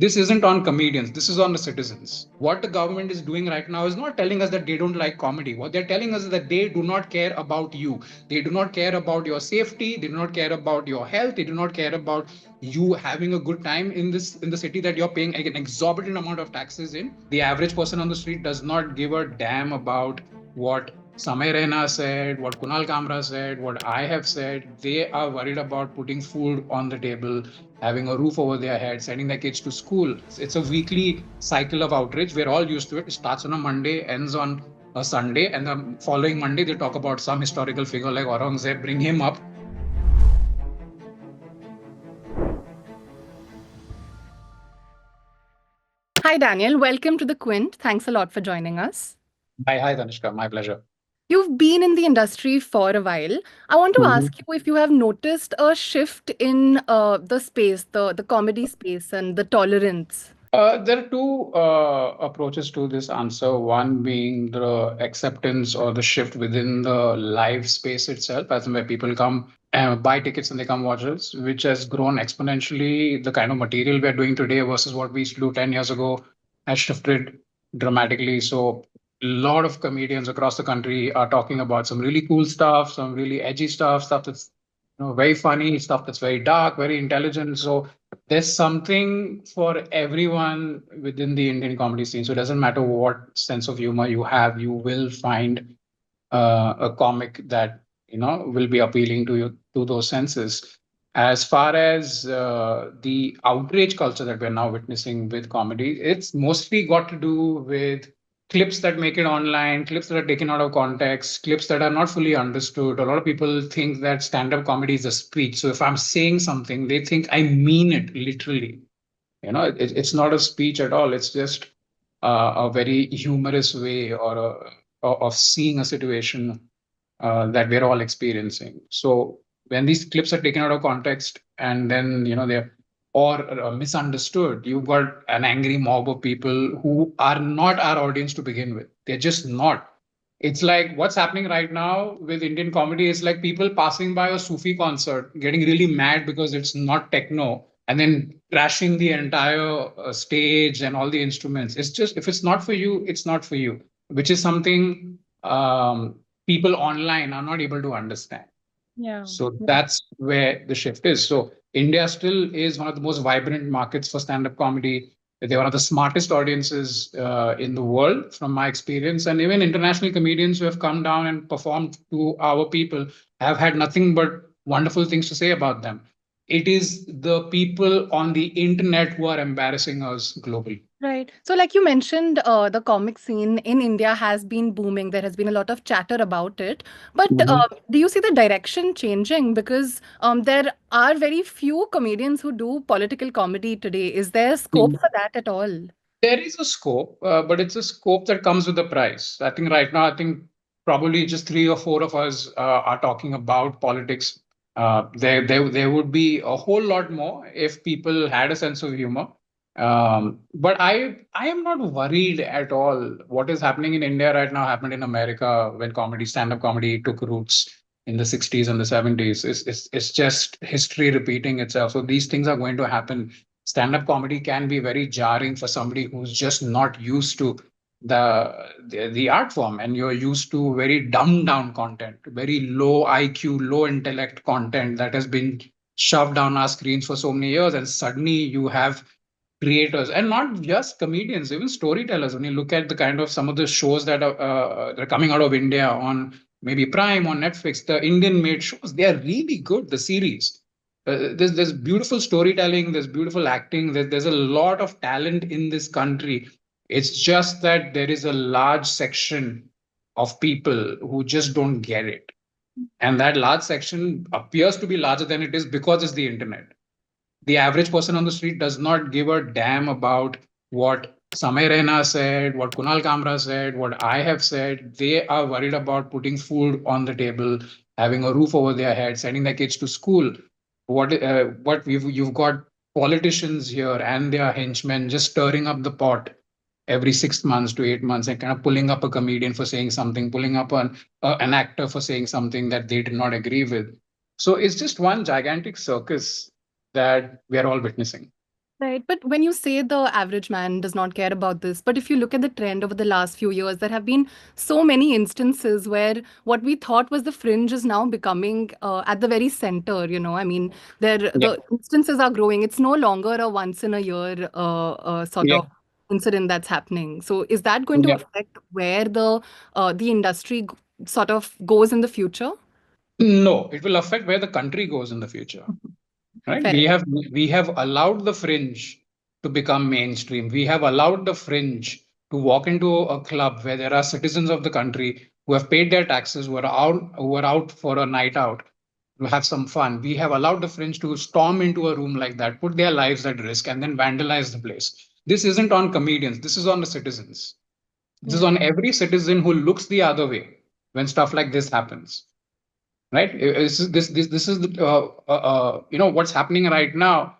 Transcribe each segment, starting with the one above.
This isn't on comedians. This is on the citizens. What the government is doing right now is not telling us that they don't like comedy. What they're telling us is that they do not care about you. They do not care about your safety. They do not care about your health. They do not care about you having a good time in the city that you're paying an exorbitant amount of taxes in. The average person on the street does not give a damn about what Samay Raina said, what Kunal Kamra said, what I have said. They are worried about putting food on the table, having a roof over their head, sending their kids to school. It's a weekly cycle of outrage. We're all used to it. It starts on a Monday, ends on a Sunday, and the following Monday they talk about some historical figure like Aurangzeb, bring him up. Hi, Daniel. Welcome to the Quint. Thanks a lot for joining us. Hi, Tanishka. My pleasure. You've been in the industry for a while. I want to Mhm. ask you if you have noticed a shift in the space, the comedy space, and the tolerance. There are two approaches to this answer. One being the acceptance or the shift within the live space itself, as in where people come buy tickets and they come watch us, which has grown exponentially. The kind of material we're doing today versus what we used to do 10 years ago has shifted dramatically. So, a lot of comedians across the country are talking about some really cool stuff, some really edgy stuff, stuff that's very funny, stuff that's very dark, very intelligent. So, there's something for everyone within the Indian comedy scene. So it doesn't matter what sense of humor you have, you will find a comic that will be appealing to you to those senses. As far as the outrage culture that we're now witnessing with comedy, it's mostly got to do with clips that make it online, clips that are taken out of context, clips that are not fully understood. A lot of people think that stand-up comedy is a speech. So if I'm saying something, they think I mean it literally. It's not a speech at all. It's just a very humorous way of seeing a situation that we're all experiencing. So when these clips are taken out of context and then they're or misunderstood, you've got an angry mob of people who are not our audience to begin with. They're just not. It's like what's happening right now with Indian comedy is like people passing by a Sufi concert, getting really mad because it's not techno, and then trashing the entire stage and all the instruments. It's just if it's not for you, it's not for you, which is something people online are not able to understand. Yeah. So Yeah. that's where the shift is. So India still is one of the most vibrant markets for stand-up comedy. They're one of the smartest audiences in the world, from my experience. And even international comedians who have come down and performed to our people have had nothing but wonderful things to say about them. It is the people on the internet who are embarrassing us globally. Right. So, like you mentioned, the comic scene in India has been booming. There has been a lot of chatter about it. But do you see the direction changing? Because there are very few comedians who do political comedy today. Is there scope Mhm. for that at all? There is a scope, but it's a scope that comes with a price. I think right now, I think probably just three or four of us are talking about politics. There would be a whole lot more if people had a sense of humor. But I am not worried at all. What is happening in India right now happened in America when stand-up comedy took roots in the 60s and the 70s. It's just history repeating itself. So these things are going to happen. Stand-up comedy can be very jarring for somebody who's just not used to the art form, and you're used to very dumbed down content, very low IQ, low intellect content that has been shoved down our screens for so many years, and suddenly you have creators and not just comedians, even storytellers. When you look at the kind of some of the shows that are coming out of India on maybe Prime, on Netflix, the Indian made shows, they are really good. The series, there's beautiful storytelling, there's beautiful acting, there's a lot of talent in this country. It's just that there is a large section of people who just don't get it, and that large section appears to be larger than it is because it's the internet. The average person on the street does not give a damn about what Samay Raina said, what Kunal Kamra said, what I have said. They are worried about putting food on the table, having a roof over their head, sending their kids to school. What you've got politicians here and their henchmen just stirring up the pot every 6 months to 8 months and kind of pulling up a comedian for saying something, pulling up an actor for saying something that they did not agree with. So it's just one gigantic circus that we are all witnessing. Right. But when you say the average man does not care about this, but if you look at the trend over the last few years, there have been so many instances where what we thought was the fringe is now becoming at the very center. I mean, Yeah, the instances are growing. It's no longer a once in a year sort yeah, of incident that's happening. So is that going to yeah. affect where the industry sort of goes in the future? No, it will affect where the country goes in the future. Right? Fair enough. We have allowed the fringe to become mainstream. We have allowed the fringe to walk into a club where there are citizens of the country who have paid their taxes, who are out for a night out to have some fun. We have allowed the fringe to storm into a room like that, put their lives at risk, and then vandalize the place. This isn't on comedians. This is on the citizens. This is Yeah. on every citizen who looks the other way when stuff like this happens, right? This is what's happening right now.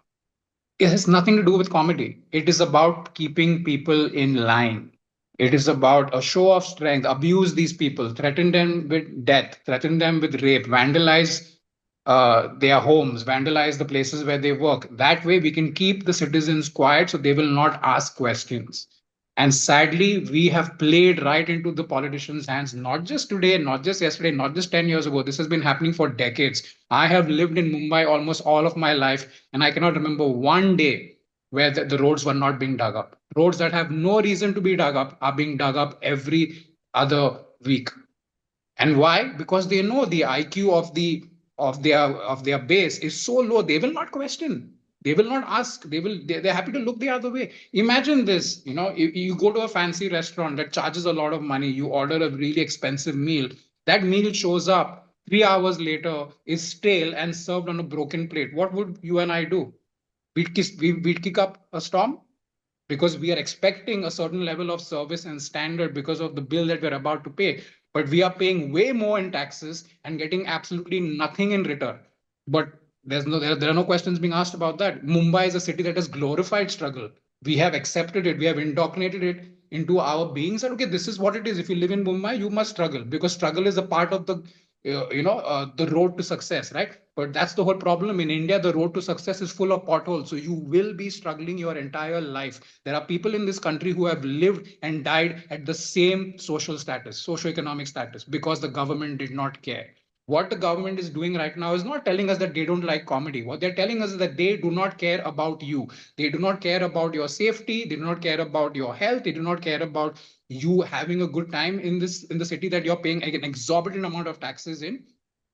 It has nothing to do with comedy. It is about keeping people in line. It is about a show of strength. Abuse these people, threaten them with death, threaten them with rape, vandalize their homes, vandalize the places where they work. That way, we can keep the citizens quiet so they will not ask questions. And sadly, we have played right into the politicians' hands, not just today, not just yesterday, not just 10 years ago. This has been happening for decades. I have lived in Mumbai almost all of my life, and I cannot remember one day where the roads were not being dug up. Roads that have no reason to be dug up are being dug up every other week. And why? Because they know the IQ of their base is so low, they will not question. They will not ask. They're happy to look the other way. Imagine this, you go to a fancy restaurant that charges a lot of money, you order a really expensive meal. That meal shows up 3 hours later, is stale and served on a broken plate. What would you and I do? We'd kick up a storm because we are expecting a certain level of service and standard because of the bill that we're about to pay. But we are paying way more in taxes and getting absolutely nothing in return. But there are no questions being asked about that. Mumbai is a city that has glorified struggle. We have accepted it. We have indoctrinated it into our beings. And okay, this is what it is. If you live in Mumbai, you must struggle because struggle is a part of the road to success, right? But that's the whole problem in India. The road to success is full of potholes, so you will be struggling your entire life. There are people in this country who have lived and died at the same social status, socioeconomic status, because the government did not care. What the government is doing right now is not telling us that they don't like comedy. What they're telling us is that they do not care about you. They do not care about your safety. They do not care about your health. They do not care about you having a good time in the city that you're paying an exorbitant amount of taxes in.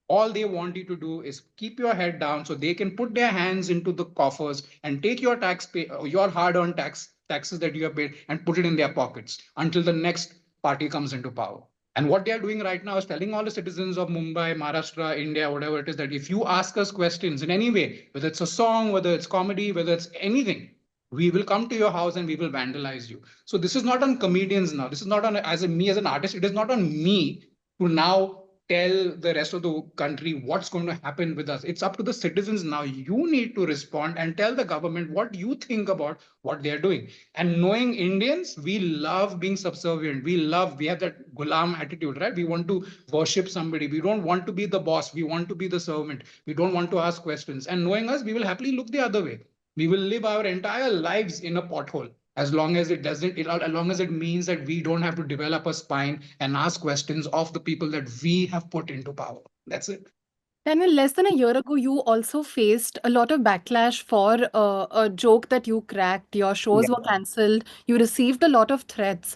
All they want you to do is keep your head down so they can put their hands into the coffers and take your hard-earned taxes that you have paid and put it in their pockets until the next party comes into power. And what they are doing right now is telling all the citizens of Mumbai, Maharashtra, India, whatever it is, that if you ask us questions in any way, whether it's a song, whether it's comedy, whether it's anything, we will come to your house and we will vandalize you. So this is not on comedians now. This is not on me as an artist. It is not on me to now tell the rest of the country what's going to happen with us. It's up to the citizens now. You need to respond and tell the government what you think about what they're doing. And knowing Indians, we love being subservient. We have that gulam attitude, right? We want to worship somebody. We don't want to be the boss. We want to be the servant. We don't want to ask questions. And knowing us, we will happily look the other way. We will live our entire lives in a pothole as long as as long as it means that we don't have to develop a spine and ask questions of the people that we have put into power. That's it. Daniel, less than a year ago, you also faced a lot of backlash for a joke that you cracked. Your Yeah. shows were cancelled. You received a lot of threats.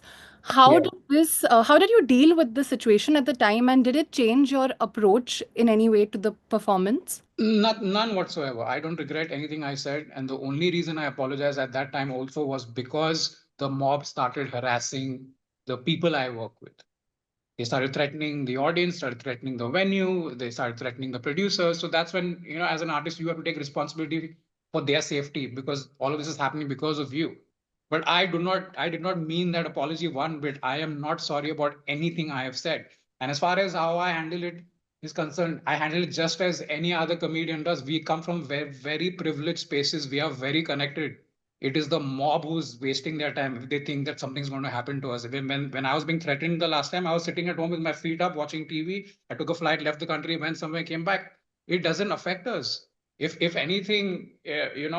Yeah. How did you deal with the situation at the time, and did it change your approach in any way to the performance? None whatsoever. I don't regret anything I said. And the only reason I apologize at that time also was because the mob started harassing the people I work with. They started threatening the audience, started threatening the venue, they started threatening the producers. So that's when, as an artist, you have to take responsibility for their safety because all of this is happening because of you. But I did not mean that apology one bit. I am not sorry about anything I have said. And as far as how I handle it is concerned, I handle it just as any other comedian does. We come from very, very privileged spaces. We are very connected. It is the mob who's wasting their time if they think that something's going to happen to us. When I was being threatened the last time, I was sitting at home with my feet up watching TV. I took a flight, left the country, went somewhere, came back. It doesn't affect us. If anything, it's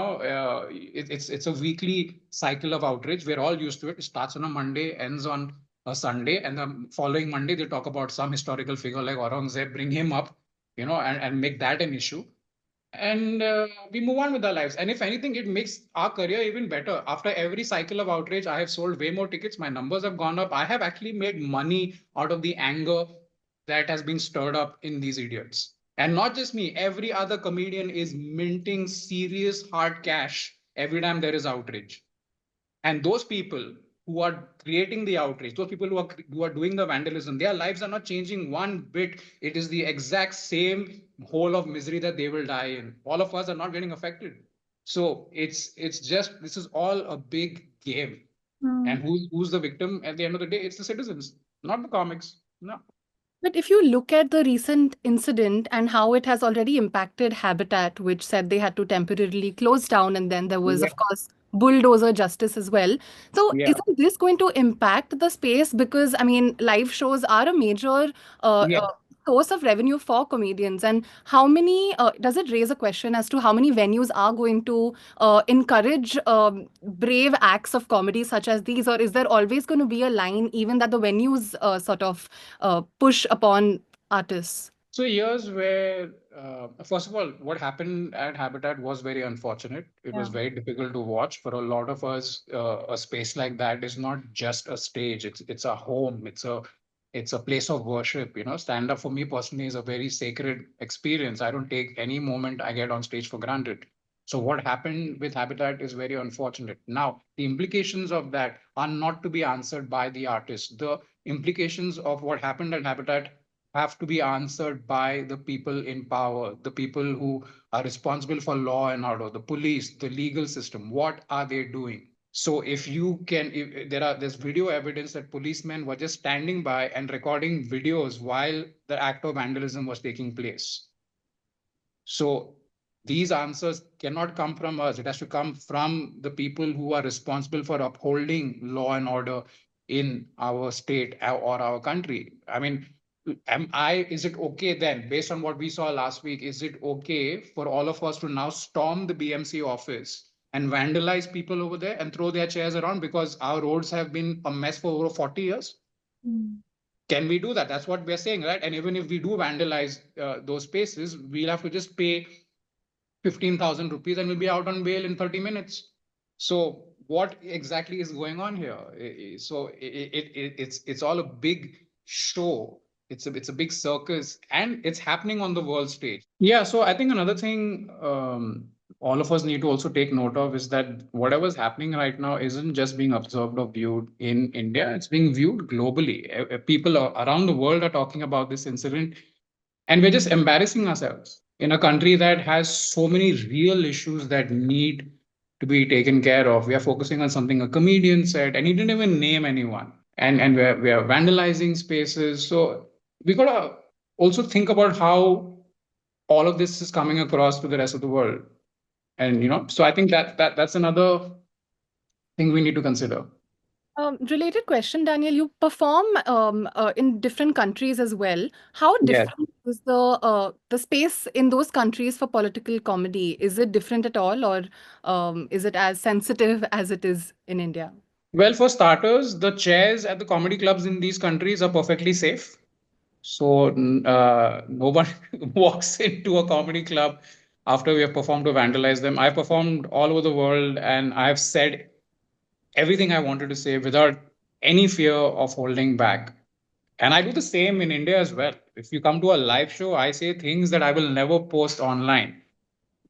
a weekly cycle of outrage. We're all used to it. It starts on a Monday, ends on a Sunday, and the following Monday they talk about some historical figure like Aurangzeb, bring him up, and make that an issue, and we move on with our lives. And if anything, it makes our career even better. After every cycle of outrage, I have sold way more tickets. My numbers have gone up. I have actually made money out of the anger that has been stirred up in these idiots. And not just me, every other comedian is minting serious hard cash every time there is outrage. And those people who are creating the outrage, those people who are doing the vandalism, their lives are not changing one bit. It is the exact same hole of misery that they will die in. All of us are not getting affected. So it's just, this is all a big game. Mm. And who's the victim at the end of the day? It's the citizens, not the comics. No. But if you look at the recent incident and how it has already impacted Habitat, which said they had to temporarily close down, and then there was, Yeah. of course, bulldozer justice as well. So, Yeah. isn't this going to impact the space? Because, I mean, live shows are a major Yeah. source of revenue for comedians. And how many, does it raise a question as to how many venues are going to encourage brave acts of comedy such as these? Or is there always going to be a line, even that the venues sort of push upon artists? So years where, first of all, what happened at Habitat was very unfortunate. It was Yeah. very difficult to watch for a lot of us. A space like that is not just a stage. It's a home. It's a place of worship. Stand up for me personally is a very sacred experience. I don't take any moment I get on stage for granted. So what happened with Habitat is very unfortunate. Now, the implications of that are not to be answered by the artist. The implications of what happened at Habitat have to be answered by the people in power, the people who are responsible for law and order, the police, the legal system. What are they doing? So if there's video evidence that policemen were just standing by and recording videos while the act of vandalism was taking place. So these answers cannot come from us. It has to come from the people who are responsible for upholding law and order in our state or our country. I mean, is it okay then, based on what we saw last week, is it okay for all of us to now storm the BMC office and vandalize people over there and throw their chairs around because our roads have been a mess for over 40 years? Mm. Can we do that? That's what we're saying, right? And even if we do vandalize those spaces, we'll have to just pay 15,000 rupees and we'll be out on bail in 30 minutes. So what exactly is going on here? So it's all a big show. It's a big circus, and it's happening on the world stage. Yeah. So I think another thing all of us need to also take note of is that whatever's happening right now isn't just being observed or viewed in India. It's being viewed globally. People around the world are talking about this incident, and we're just embarrassing ourselves in a country that has so many real issues that need to be taken care of. We are focusing on something a comedian said, and he didn't even name anyone. And we're vandalizing spaces. So we gotta also think about how all of this is coming across to the rest of the world. And so I think that's another thing we need to consider. Related question, Daniel. You perform in different countries as well. How Yes. different is the space in those countries for political comedy? Is it different at all, or is it as sensitive as it is in India? Well, for starters, the chairs at the comedy clubs in these countries are perfectly safe. So no one walks into a comedy club after we have performed to vandalize them. I've performed all over the world and I've said everything I wanted to say without any fear of holding back. And I do the same in India as well. If you come to a live show, I say things that I will never post online.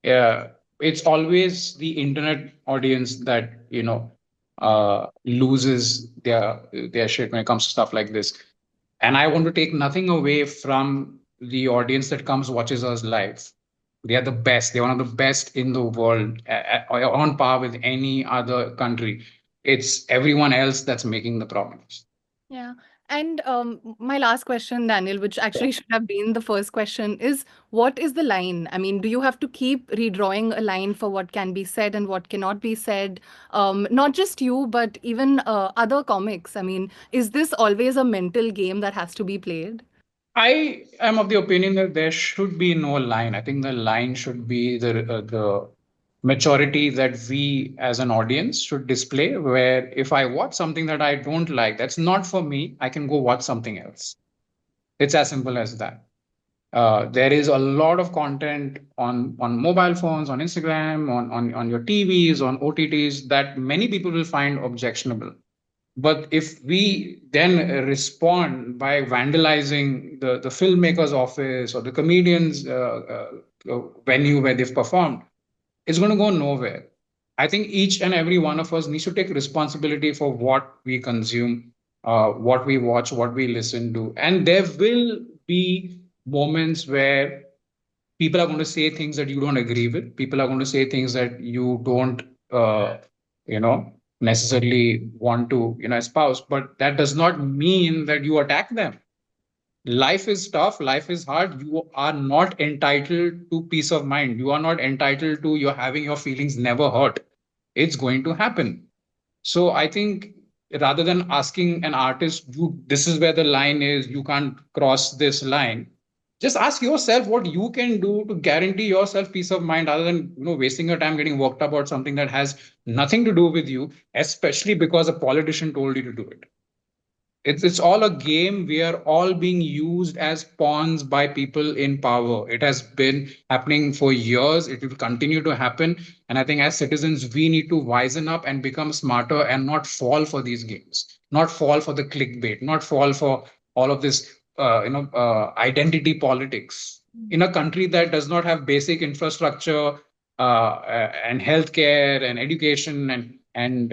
Yeah, it's always the internet audience that loses their shit when it comes to stuff like this. And I want to take nothing away from the audience that comes watches us live. They are the best. They're one of the best in the world, on par with any other country. It's everyone else that's making the problems. Yeah. And my last question, Daniel, which actually should have been the first question, is what is the line? I mean, do you have to keep redrawing a line for what can be said and what cannot be said? Not just you, but even other comics. I mean, is this always a mental game that has to be played? I am of the opinion that there should be no line. I think the line should be the maturity that we as an audience should display. Where if I watch something that I don't like, that's not for me, I can go watch something else. It's as simple as that. There is a lot of content on mobile phones, on Instagram, on your TVs, on OTTs that many people will find objectionable. But if we then respond by vandalizing the filmmaker's office or the comedian's venue where they've performed, it's going to go nowhere. I think each and every one of us needs to take responsibility for what we consume, what we watch, what we listen to. And there will be moments where people are going to say things that you don't agree with. People are going to say things that you don't, you know, necessarily want to, espouse. But that does not mean that you attack them. Life is tough. Life is hard. You are not entitled to peace of mind. You are not entitled to your having your feelings never hurt. It's going to happen. So I think rather than asking an artist, you this is where the line is, you can't cross this line. Just ask yourself what you can do to guarantee yourself peace of mind rather than wasting your time getting worked up about something that has nothing to do with you, especially because a politician told you to do it. It's all a game. We are all being used as pawns by people in power. It has been happening for years. It will continue to happen. And I think as citizens, we need to wisen up and become smarter and not fall for these games, not fall for the clickbait, not fall for all of this, identity politics. In a country that does not have basic infrastructure, and healthcare and education and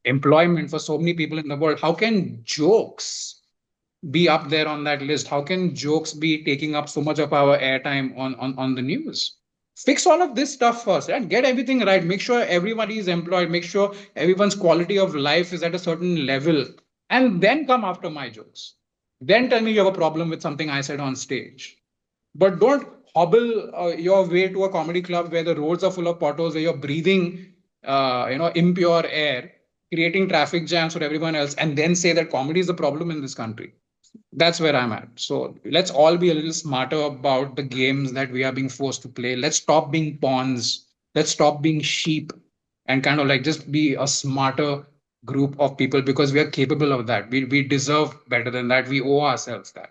employment for so many people in the world, how can jokes be up there on that list? How can jokes be taking up so much of our airtime on the news? Fix all of this stuff first and get everything right. Make sure everybody is employed. Make sure everyone's quality of life is at a certain level, and then come after my jokes. Then tell me you have a problem with something I said on stage. But don't hobble your way to a comedy club where the roads are full of potholes, where you're breathing, impure air, creating traffic jams for everyone else, and then say that comedy is the problem in this country. That's where I'm at. So let's all be a little smarter about the games that we are being forced to play. Let's stop being pawns. Let's stop being sheep and kind of like just be a smarter group of people because we are capable of that. We deserve better than that. We owe ourselves that.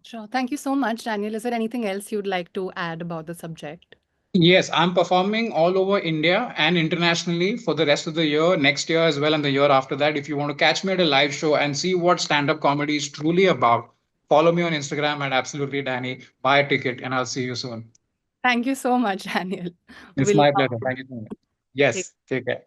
Sure. Thank you so much, Daniel. Is there anything else you'd like to add about the subject? Yes, I'm performing all over India and internationally for the rest of the year, next year as well, and the year after that. If you want to catch me at a live show and see what stand-up comedy is truly about, follow me on Instagram at absolutely Danny. Buy a ticket, and I'll see you soon. Thank you so much, Daniel. It's We'll my pleasure. Thank you so much. take Yes, take care.